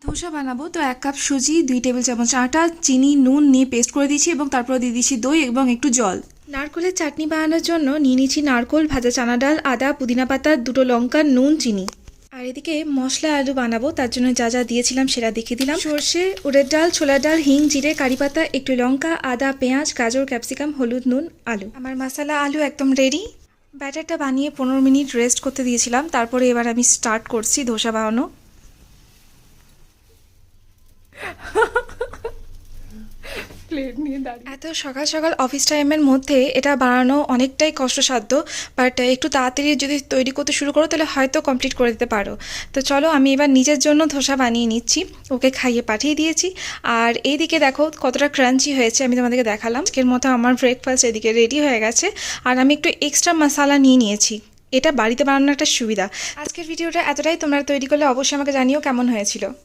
ধোসা বানাবো তো 1 কাপ সুজি, 2 টেবিল চামচ আটা, চিনি, নুন নিয়ে পেস্ট করে দিয়েছি এবং তারপর দিয়ে দিচ্ছি দই এবং একটু জল। নারকেলের চাটনি বানানোর জন্য নিয়ে নিচ্ছি নারকেল, ভাজা চানা ডাল, আদা, পুদিনা পাতা, 2টো লঙ্কা, নুন, চিনি। আর এদিকে মশলা আলু বানাবো, তার জন্য যা যা দিয়েছিলাম সেটা দেখিয়ে দিলাম। সর্ষে, উড়ের ডাল, ছোলার ডাল, হিং, জিরে, কারি পাতা, একটু লঙ্কা, আদা, পেঁয়াজ, গাজর, ক্যাপসিকাম, হলুদ, নুন, আলু। আমার মশলা আলু একদম রেডি। ব্যাটারটা বানিয়ে 15 মিনিট রেস্ট করতে দিয়েছিলাম, তারপরে এবার আমি স্টার্ট করছি ধোসা বানানো। প্লেট নিয়ে দাঁড়িয়ে এত সকাল সকাল অফিস টাইমের মধ্যে এটা বানানো অনেকটাই কষ্টসাধ্য, বাট একটু তাড়াতাড়ি যদি তৈরি করতে শুরু করো তাহলে হয়তো কমপ্লিট করে দিতে পারো। তো চলো আমি এবার নিজের জন্য ধোসা বানিয়ে নিচ্ছি, ওকে খাইয়ে পাঠিয়ে দিয়েছি। আর এইদিকে দেখো কতটা ক্রাঞ্চি হয়েছে, আমি তোমাদেরকে দেখালাম। আজকের মতো আমার ব্রেকফাস্ট এদিকে রেডি হয়ে গেছে। আর আমি একটু এক্সট্রা মশলা নিয়ে নিয়েছি, এটা বাড়িতে বানানোর একটা সুবিধা। আজকের ভিডিওটা এতটাই, তোমরা তৈরি করলে অবশ্যই আমাকে জানিও কেমন হয়েছিল।